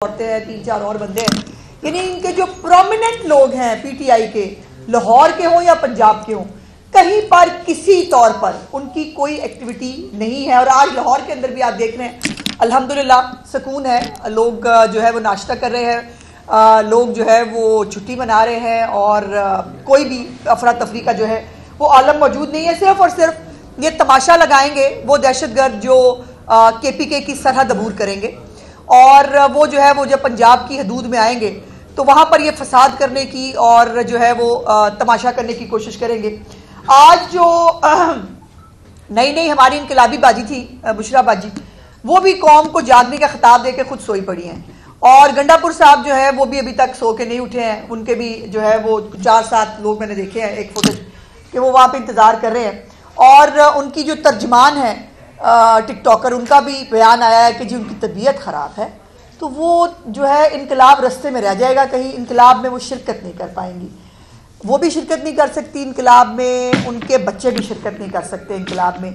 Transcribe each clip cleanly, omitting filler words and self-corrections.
عورتیں ہیں, 3-4 اور بندے ہیں. یعنی ان کے جو پرومیننٹ لوگ ہیں پی ٹی آئی کے, لاہور کے ہوں یا پنجاب کے ہوں, کہیں پر کسی طور پر ان کی کوئی ایکٹیویٹی نہیں ہے. اور آج لاہور کے اندر بھی آپ دیکھ رہے ہیں الحمدللہ سکون ہے, لوگ جو ہے وہ ناشتہ کر رہے ہیں, لوگ جو ہے وہ چھٹی منا رہے ہیں, اور کوئی بھی افراتفری کا جو ہے وہ عالم موجود نہیں ہے. صرف اور صرف یہ تماشا لگائیں گے وہ دہشت گرد جو کے پی کے کی سرحد عبور کریں گے, اور وہ جو ہے وہ جب پنجاب کی حدود میں آئیں گے تو وہاں پر یہ فساد کرنے کی اور جو ہے وہ تماشا کرنے کی کوشش کریں گے. آج جو نئی ہماری انقلابی باجی تھی بشرا باجی, وہ بھی قوم کو جاگنے کا خطاب دے کے خود سوئی پڑی ہیں, اور گنڈا پور صاحب جو ہے وہ بھی ابھی تک سو کے نہیں اٹھے ہیں. ان کے بھی جو ہے وہ 4-7 لوگ میں نے دیکھے ہیں ایک فوٹیج کہ وہ وہاں پہ انتظار کر رہے ہیں. اور ان کی جو ترجمان ہے ٹک ٹاکر, ان کا بھی بیان آیا ہے کہ جی ان کی طبیعت خراب ہے, تو وہ جو ہے انقلاب رستے میں رہ جائے گا, کہیں انقلاب میں وہ شرکت نہیں کر پائیں گی. وہ بھی شرکت نہیں کر سکتی انقلاب میں, ان کے بچے بھی شرکت نہیں کر سکتے انقلاب میں.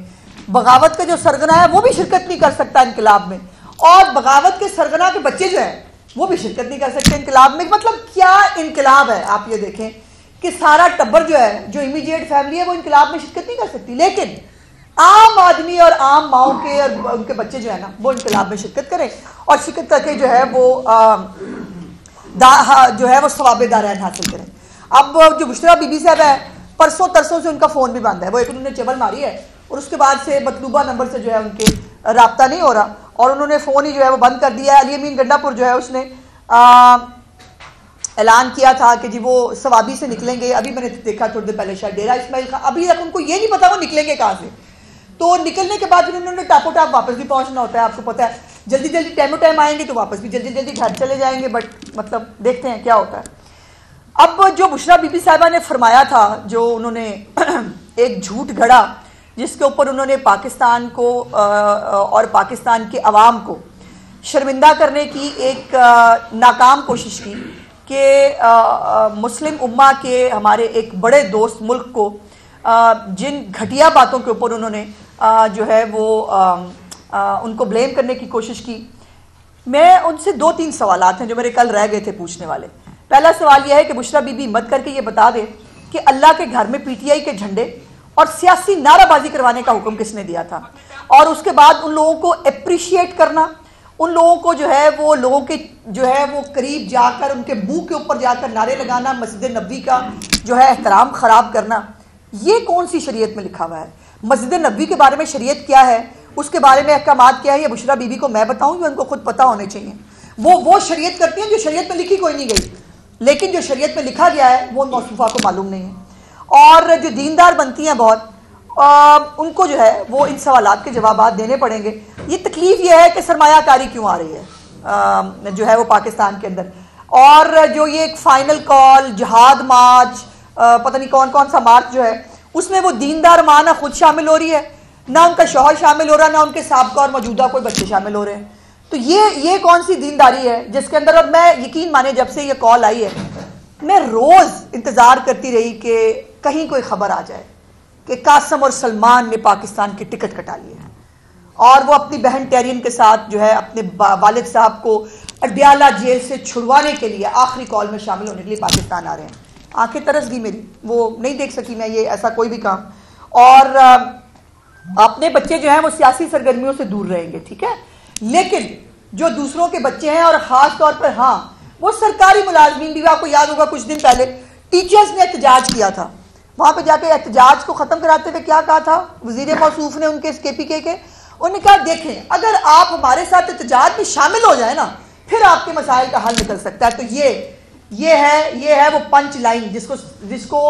بغاوت کا جو سرغنہ ہے وہ بھی شرکت نہیں کر سکتا انقلاب میں, اور بغاوت کے سرغنہ کے بچے جو ہیں وہ بھی شرکت نہیں کر سکتے انقلاب میں. مطلب کیا انقلاب ہے, آپ یہ دیکھیں کہ سارا ٹبر جو ہے, جو امیڈیٹ فیملی ہے, وہ انقلاب میں شرکت نہیں کر سکتی, لیکن عام آدمی اور عام ماؤں کے اور ان کے بچے جو ہے نا وہ انقلاب میں شرکت کریں, اور شرکت کر کے جو ہے وہ ثواب دارین حاصل کریں. اب جو بشرا بی بی صاحب ہے, پرسوں ترسوں سے ان کا فون بھی بند ہے. وہ ایک انہوں نے چبل ماری ہے اور اس کے بعد سے مطلوبہ نمبر سے جو ہے ان کے رابطہ نہیں ہو رہا, اور انہوں نے فون ہی جو ہے وہ بند کر دیا ہے. علی امین گنڈا پور جو ہے اس نے اعلان کیا تھا کہ جی وہ ثوابی سے نکلیں گے. ابھی میں نے دیکھا تھوڑی دیر پہلے شاید ڈیرہ اسماعیل خان, ابھی تک ان کو یہ نہیں پتا وہ نکلیں گے کہاں سے. تو نکلنے کے بعد انہوں نے ٹاپو ٹاپ واپس بھی پہنچنا ہوتا ہے, آپ کو پتا ہے, جلدی ٹائم آئیں گے تو واپس بھی جلدی گھر چلے جائیں گے. بٹ مطلب دیکھتے ہیں کیا ہوتا ہے. اب جو بشرا بی بی صاحبہ نے فرمایا تھا, جو انہوں نے ایک جھوٹ گھڑا جس کے اوپر انہوں نے پاکستان کو اور پاکستان کے عوام کو شرمندہ کرنے کی ایک ناکام کوشش کی, کہ مسلم امہ کے ہمارے ایک بڑے دوست ملک کو جن گھٹیا باتوں کے اوپر انہوں نے جو ہے وہ ان کو بلیم کرنے کی کوشش کی. میں ان سے 2-3 سوالات ہیں جو میرے کل رہ گئے تھے پوچھنے والے. پہلا سوال یہ ہے کہ بشرا بی بی ہمت کر کے یہ بتا دے کہ اللہ کے گھر میں پی ٹی آئی کے جھنڈے اور سیاسی نعرہ بازی کروانے کا حکم کس نے دیا تھا, اور اس کے بعد ان لوگوں کو اپریشیٹ کرنا, ان لوگوں کو جو ہے وہ لوگوں کے جو ہے وہ قریب جا کر ان کے منہ کے اوپر جا کر نعرے لگانا, مسجد نبوی کا جو ہے احترام خراب کرنا, یہ کون سی شریعت میں لکھا ہوا ہے؟ مسجد نبوی کے بارے میں شریعت کیا ہے, اس کے بارے میں احکامات کیا ہے, یہ بشرا بی بی کو میں بتاؤں یا ان کو خود پتہ ہونے چاہیے؟ وہ شریعت کرتی ہیں جو شریعت میں لکھی کوئی نہیں گئی, لیکن جو شریعت میں لکھا گیا ہے وہ موصوفہ کو معلوم نہیں ہے. اور جو دیندار بنتی ہیں بہت, ان کو جو ہے وہ ان سوالات کے جوابات دینے پڑیں گے. یہ تکلیف یہ ہے کہ سرمایہ کاری کیوں آ رہی ہے جو ہے وہ پاکستان کے اندر, اور جو یہ ایک فائنل کال جہاد مارچ, پتہ نہیں کون سا مارچ جو ہے, اس میں وہ دیندار ماں نہ خود شامل ہو رہی ہے, نہ ان کا شوہر شامل ہو رہا, نہ ان کے سابقہ اور موجودہ کوئی بچے شامل ہو رہے ہیں. تو یہ کون سی دینداری ہے جس کے اندر, اور میں یقین مانے جب سے یہ کال آئی ہے میں روز انتظار کرتی رہی کہ کہیں کوئی خبر آ جائے کہ قاسم اور سلمان نے پاکستان کی ٹکٹ کٹا لی ہے, اور وہ اپنی بہن ٹیرین کے ساتھ جو ہے اپنے والد صاحب کو اڈیالہ جیل سے چھڑوانے کے لیے آخری کال میں شامل ہونے کے لیے پاکستان آ رہے ہیں. آنکھیں ترس گئی میری, وہ نہیں دیکھ سکی میں یہ ایسا کوئی بھی کام. اور اپنے بچے جو ہیں وہ سیاسی سرگرمیوں سے دور رہیں گے, ٹھیک ہے, لیکن جو دوسروں کے بچے ہیں, اور خاص طور پر ہاں وہ سرکاری ملازمین بھی, آپ کو یاد ہوگا کچھ دن پہلے ٹیچرز نے احتجاج کیا تھا, وہاں پہ جا کے احتجاج کو ختم کراتے ہوئے کیا کہا تھا وزیر موصوف نے ان کے کے پی کے, انہوں نے کہا دیکھیں اگر آپ ہمارے ساتھ احتجاج میں شامل ہو جائیں نا پھر آپ کے مسائل کا حل نکل سکتا ہے. تو یہ ہے وہ پنچ لائن جس کو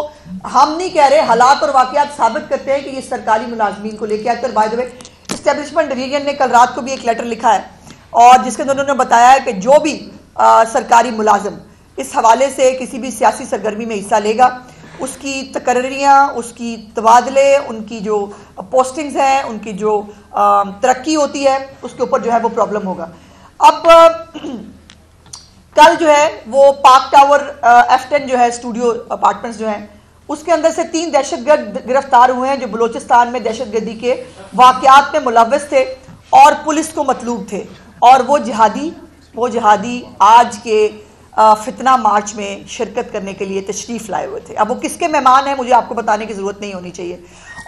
ہم نہیں کہہ رہے, حالات اور واقعات ثابت کرتے ہیں کہ یہ سرکاری ملازمین کو لے کے آتے. اور by the way establishment division نے کل رات کو بھی ایک لیٹر لکھا ہے, اور جس کے اندر انہوں نے بتایا ہے کہ جو بھی سرکاری ملازم اس حوالے سے کسی بھی سیاسی سرگرمی میں حصہ لے گا, اس کی تقرریاں, اس کی تبادلے, ان کی جو پوسٹنگز ہیں, ان کی جو ترقی ہوتی ہے, اس کے اوپر جو ہے وہ پرابلم ہوگا. اب کل جو ہے وہ پاک ٹاور F10 جو ہے اسٹوڈیو اپارٹمنٹس جو ہیں, اس کے اندر سے 3 دہشت گرد گرفتار ہوئے ہیں جو بلوچستان میں دہشت گردی کے واقعات میں ملوث تھے اور پولیس کو مطلوب تھے, اور وہ جہادی وہ جہادی آج کے فتنہ مارچ میں شرکت کرنے کے لیے تشریف لائے ہوئے تھے. اب وہ کس کے مہمان ہیں مجھے آپ کو بتانے کی ضرورت نہیں ہونی چاہیے.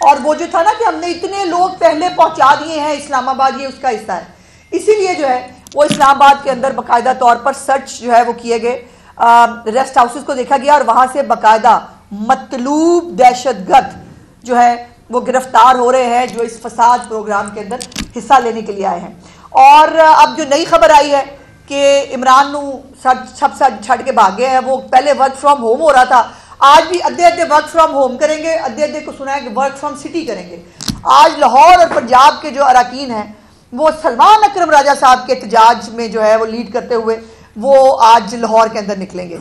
اور وہ جو تھا نا کہ ہم نے اتنے لوگ پہلے پہنچا دیے ہیں اسلام آباد، یہ اس کا حصہ ہے. اسی لیے جو ہے وہ اسلام آباد کے اندر باقاعدہ طور پر سرچ جو ہے وہ کیے گئے، ریسٹ ہاؤسز کو دیکھا گیا اور وہاں سے باقاعدہ مطلوب دہشت گرد جو ہے وہ گرفتار ہو رہے ہیں جو اس فساد پروگرام کے اندر حصہ لینے کے لیے آئے ہیں. اور اب جو نئی خبر آئی ہے کہ عمران نو سب چھڑ کے بھاگ گئے ہیں. وہ پہلے ورک فرام ہوم ہو رہا تھا، آج بھی ادھے ورک فرام ہوم کریں گے، ادھے کو سنا ہے کہ ورک فرام سٹی کریں گے. آج لاہور اور پنجاب کے جو اراکین ہیں وہ سلمان اکرم راجہ صاحب کے احتجاج میں جو ہے وہ لیڈ کرتے ہوئے وہ آج لاہور کے اندر نکلیں گے.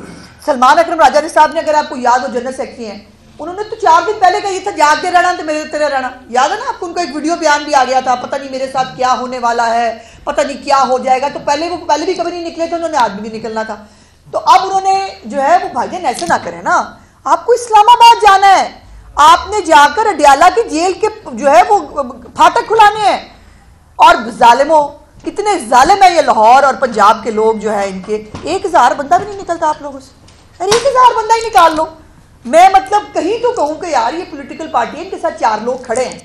سلمان اکرم راجہ صاحب نے، اگر آپ کو یاد ہو، جنرل سیکرٹری ہیں، انہوں نے تو 4 دن پہلے کہا یہ تھا جاگتے رہنا تو میرے تیرے رہنا. یاد ہے نا آپ کو؟ ان کا ایک ویڈیو بیان بھی آ گیا تھا، پتہ نہیں میرے ساتھ کیا ہونے والا ہے، پتہ نہیں کیا ہو جائے گا. تو پہلے بھی کبھی نہیں نکلے تھے، انہوں نے آج بھی نکلنا تھا. تو اب انہوں نے جو ہے وہ بھائی جان ایسے نہ کریں نا، آپ کو اسلام آباد جانا ہے، آپ نے جا کر اڈیالہ کی جیل کے جو ہے وہ پھاٹک کھلانے ہیں. اور ظالموں، کتنے ظالم ہیں یہ لاہور اور پنجاب کے لوگ جو ہے، ان کے 1000 بندہ بھی نہیں نکلتا آپ لوگوں سے. ارے 1000 بندہ ہی نکال لو. میں مطلب کہیں تو کہوں کہ یار یہ پولیٹیکل پارٹی ہے، ان کے ساتھ 4 لوگ کھڑے ہیں.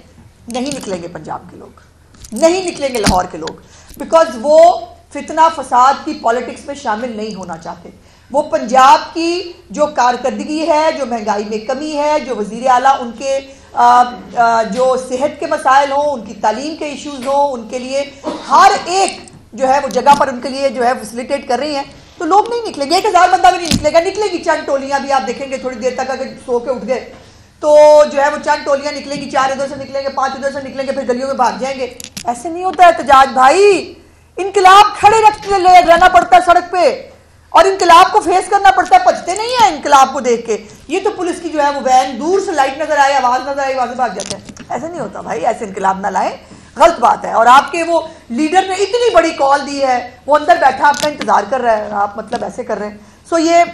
نہیں نکلیں گے پنجاب کے لوگ، نہیں نکلیں گے لاہور کے لوگ، بیکاز وہ فتنہ فساد کی پالیٹکس میں شامل نہیں ہونا چاہتے. وہ پنجاب کی جو کارکردگی ہے، جو مہنگائی میں کمی ہے، جو وزیر اعلیٰ ان کے جو صحت کے مسائل ہوں، ان کی تعلیم کے ایشوز ہوں، ان کے لیے ہر ایک جو ہے وہ جگہ پر ان کے لیے جو ہے فیسیلیٹیٹ کر رہی ہیں. تو لوگ نہیں نکلیں گے، 1000 بندہ بھی نہیں نکلے گا. نکلے گی چند ٹولیاں بھی، آپ دیکھیں گے تھوڑی دیر تک اگر سو کے اٹھ گئے تو جو ہے وہ چند ٹولیاں نکلیں گی، 4 ادھر سے نکلیں گے، 5 ادھر سے نکلیں گے، پھر گلیوں میں بھاگ جائیں گے. ایسے نہیں ہوتا احتجاج بھائی. انقلاب کھڑے رہنا پڑتا ہے سڑک پہ، اور انقلاب کو فیس کرنا پڑتا ہے. پچتے نہیں ہیں انقلاب کو دیکھ کے. یہ تو پولیس کی جو ہے وہ وین دور سے لائٹ نظر آئے، آواز نظر آئی، وہاں سے بھاگ جاتے ہیں. ایسے نہیں ہوتا بھائی، ایسے انقلاب نہ لائیں، غلط بات ہے. اور آپ کے وہ لیڈر نے اتنی بڑی کال دی ہے، وہ اندر بیٹھا اپنا انتظار کر رہا ہے، آپ مطلب ایسے کر رہے ہیں. سو یہ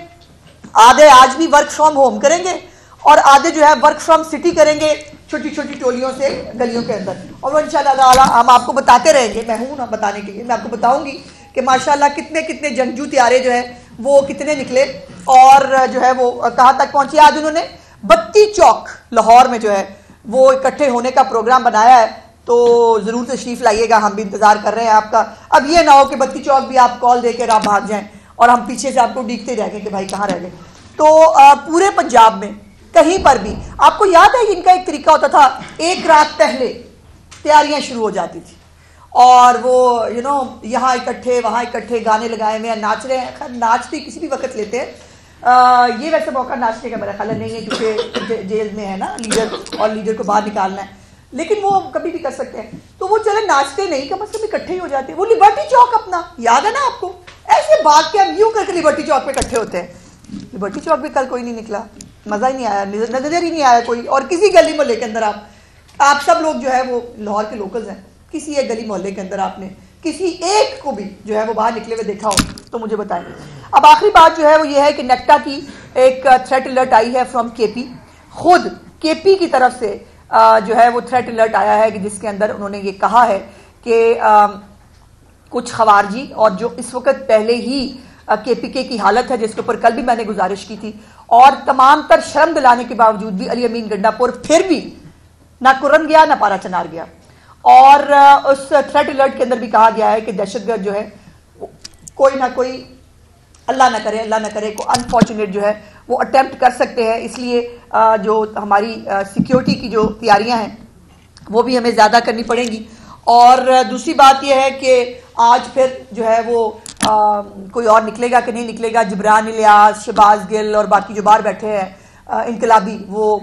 آدھے آج بھی ورک فرام ہوم کریں گے اور آدھے جو ہے ورک فرام سٹی کریں گے، چھوٹی چھوٹی ٹولیوں سے گلیوں کے اندر. اور وہ انشاءاللہ تعالی ہم آپ کو بتاتے رہیں گے. میں ہوں نا بتانے کے لیے، میں آپ کو بتاؤں گی کہ ماشاءاللہ کتنے جنگجو طیارے جو ہیں وہ کتنے نکلے اور جو ہے وہ کہاں تک پہنچے. آج انہوں نے بتی چوک لاہور میں جو ہے وہ اکٹھے ہونے کا پروگرام بنایا ہے، تو ضرور تشریف لائیے گا. ہم بھی انتظار کر رہے ہیں آپ کا. اب یہ نہ ہو کہ بتی چوک بھی آپ کال دے کے آپ بھاگ جائیں اور ہم پیچھے سے آپ کو ڈیکھتے رہ گئے کہ بھائی کہاں رہ گئے. تو پورے پنجاب میں کہیں پر بھی آپ کو یاد ہے ان کا ایک طریقہ ہوتا تھا، 1 رات پہلے تیاریاں شروع ہو جاتی تھی اور وہ یہاں اکٹھے وہاں اکٹھے گانے لگائے ہوئے ہیں، ناچ رہے ہیں. خیر ناچ بھی کسی بھی وقت لیتے ہیں. یہ ویسے موقع ناچنے کا میرا خیال نہیں ہے کیونکہ جیل میں ہے نا لیڈر، اور لیڈر کو باہر نکالنا ہے، لیکن وہ کبھی بھی کر سکتے ہیں. تو وہ چلے ناچتے نہیں، کم از کم اکٹھے ہی ہو جاتے ہیں. وہ لبرٹی چوک اپنا یاد ہے نا آپ کو، ایسے بات کے ہم یوں کر کے لبرٹی چوک پہ اکٹھے ہوتے ہیں. لبرٹی چوک بھی کل کوئی نہیں نکلا، مزہ ہی نہیں آیا، نظر ہی نہیں آیا کوئی. اور کسی گلی محلے کے اندر آپ سب لوگ جو ہے وہ لاہور کے لوکلز ہیں، کسی ایک گلی محلے کے اندر آپ نے کسی ایک کو بھی جو ہے وہ باہر نکلے ہوئے دیکھا ہو تو مجھے بتائیں. اب آخری بات جو ہے وہ یہ ہے کہ نیکٹا کی ایک تھریٹ الرٹ آئی ہے فرام کے پی. خود کے پی کی طرف سے جو ہے وہ تھریٹ الرٹ آیا ہے کہ جس کے اندر انہوں نے یہ کہا ہے کہ کچھ خوارجی اور جو اس وقت پہلے ہی کے پی کے کی حالت ہے، جس کے اوپر کل بھی میں نے گزارش کی تھی، اور تمام تر شرم دلانے کے باوجود بھی علی امین گنڈا پور پھر بھی نہ کرن گیا نہ پارا چنار گیا. اور اس تھریٹ الرٹ کے اندر بھی کہا گیا ہے کہ دہشت گرد جو ہے کوئی نہ کوئی، اللہ نہ کرے کو انفارچونیٹ جو ہے وہ اٹیمپٹ کر سکتے ہیں. اس لیے جو ہماری سیکیورٹی کی جو تیاریاں ہیں وہ بھی ہمیں زیادہ کرنی پڑیں گی. اور دوسری بات یہ ہے کہ آج پھر جو ہے وہ کوئی اور نکلے گا کہ نہیں نکلے گا. جبران الیاس، شہباز گل اور باقی جو باہر بیٹھے ہیں انقلابی، وہ